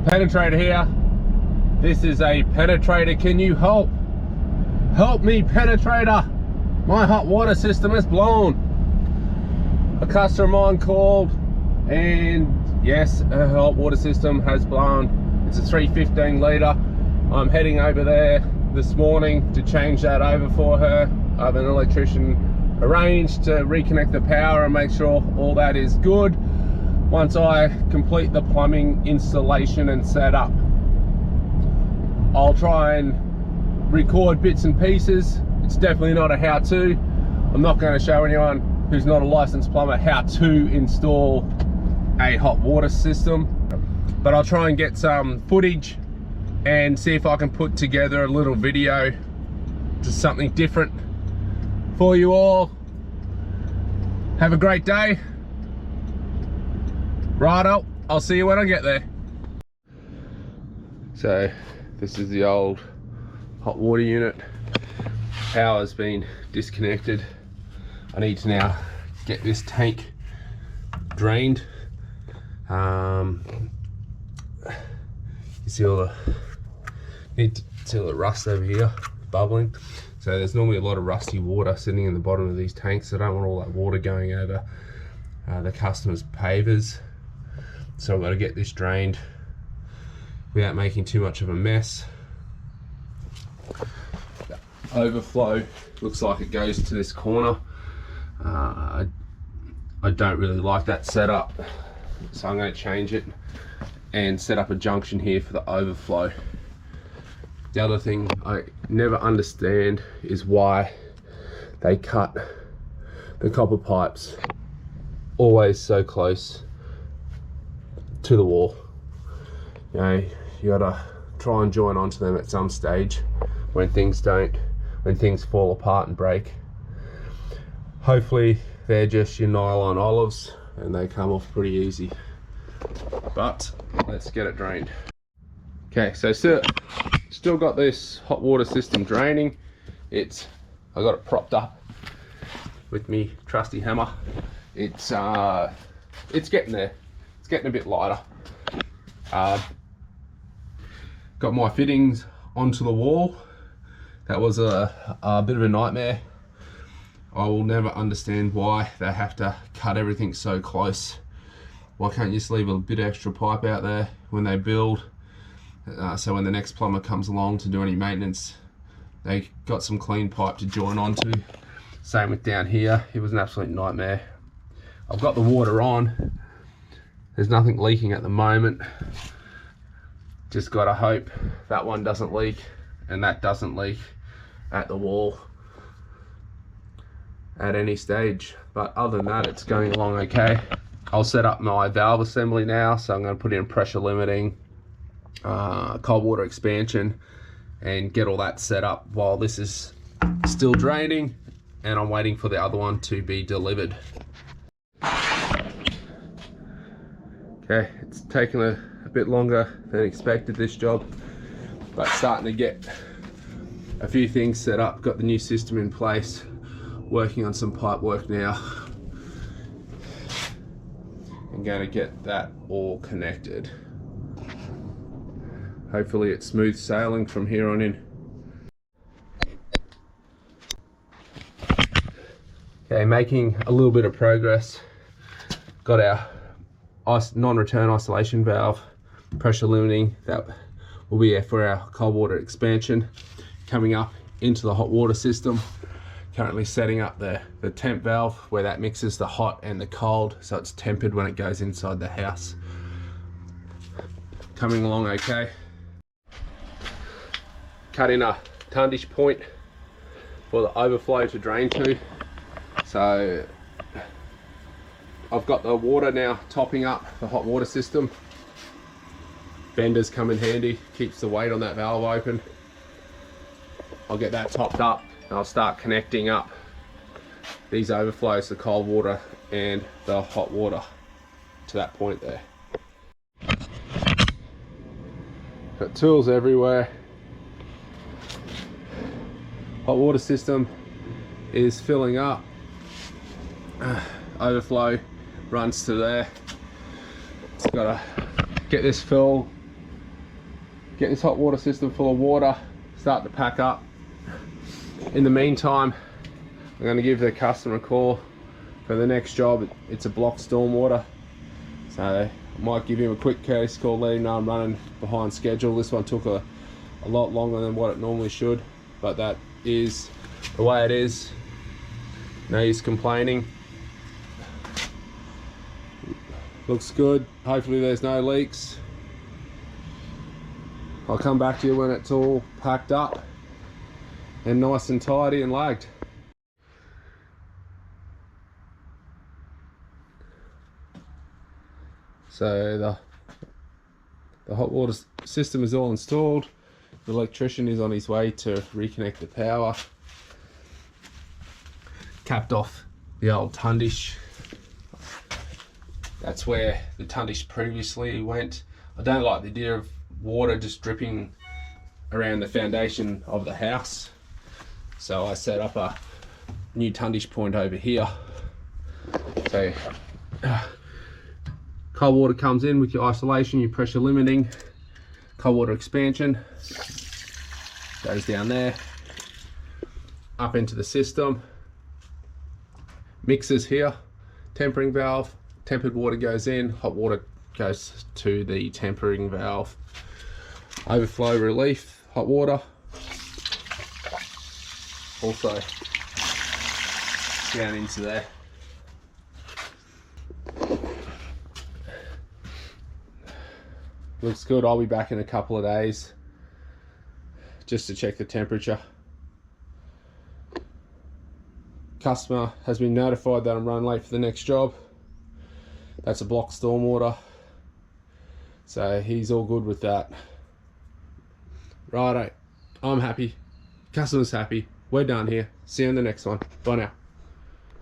Penetrator here. This is a Penetrator. Can you help? Help me, Penetrator. My hot water system is blown. A customer of mine called, and yes, a hot water system has blown. It's a 315 litre. I'm heading over there this morning to change that over for her. I have an electrician arranged to reconnect the power and make sure all that is good once I complete the plumbing installation and setup. I'll try and record bits and pieces. It's definitely not a how-to. I'm not going to show anyone who's not a licensed plumber how to install a hot water system, but I'll try and get some footage and see if I can put together a little video to something different for you all. Have a great day. Righto, I'll see you when I get there. So this is the old hot water unit. Power's been disconnected. I need to now get this tank drained. You see all the rust over here bubbling. So there's normally a lot of rusty water sitting in the bottom of these tanks. I don't want all that water going over the customer's pavers. So I've got to get this drained without making too much of a mess. The overflow looks like it goes to this corner. I don't really like that setup, so I'm going to change it and set up a junction here for the overflow. The other thing I never understand is why they cut the copper pipes always so close to the wall. You know, you gotta try and join onto them at some stage when things fall apart and break. Hopefully they're just your nylon olives and they come off pretty easy, but let's get it drained. Okay, so still got this hot water system draining. I got it propped up with me trusty hammer. It's getting there. It's getting a bit lighter. Got my fittings onto the wall. That was a bit of a nightmare. I will never understand why they have to cut everything so close. Why can't you just leave a bit extra pipe out there when they build? So when the next plumber comes along to do any maintenance, they got some clean pipe to join onto. Same with down here. It was an absolute nightmare. I've got the water on. There's nothing leaking at the moment. Just gotta hope that one doesn't leak and that doesn't leak at the wall at any stage. But other than that, it's going along okay. I'll set up my valve assembly now. So I'm gonna put in pressure limiting, cold water expansion, and get all that set up while this is still draining and I'm waiting for the other one to be delivered. Okay, it's taken a bit longer than expected, this job, but starting to get a few things set up. Got the new system in place, working on some pipe work now. I'm going to get that all connected. Hopefully it's smooth sailing from here on in. Okay, making a little bit of progress. Got our non-return isolation valve, pressure limiting, that will be for our cold water expansion coming up into the hot water system. Currently setting up the temp valve where that mixes the hot and the cold, so it's tempered when it goes inside the house. Coming along okay. Cut in a tundish point for the overflow to drain to. So I've got the water now topping up the hot water system. Benders come in handy, keeps the weight on that valve open. I'll get that topped up and I'll start connecting up these overflows, the cold water and the hot water, to that point there. Got tools everywhere. Hot water system is filling up. Overflow runs to there. It's got to get this fill get this hot water system full of water, start to pack up. In the meantime, I'm going to give the customer a call for the next job. It's a block stormwater, so I might give him a quick courtesy call, let him know I'm running behind schedule. This one took a lot longer than what it normally should, but that is the way it is. No use complaining. Looks good. Hopefully there's no leaks. I'll come back to you when it's all packed up and nice and tidy and lagged. So the hot water system is all installed. The electrician is on his way to reconnect the power. Capped off the old tundish. That's where the tundish previously went. I don't like the idea of water just dripping around the foundation of the house. So I set up a new tundish point over here. So cold water comes in with your isolation, your pressure limiting, cold water expansion goes down there, up into the system, mixes here, tempering valve, tempered water goes in, hot water goes to the tempering valve, overflow relief, hot water, also down into there. Looks good. I'll be back in a couple of days just to check the temperature. Customer has been notified that I'm running late for the next job. That's a block stormwater, so he's all good with that. Righto, I'm happy, customer's happy, we're done here. See you in the next one. Bye now.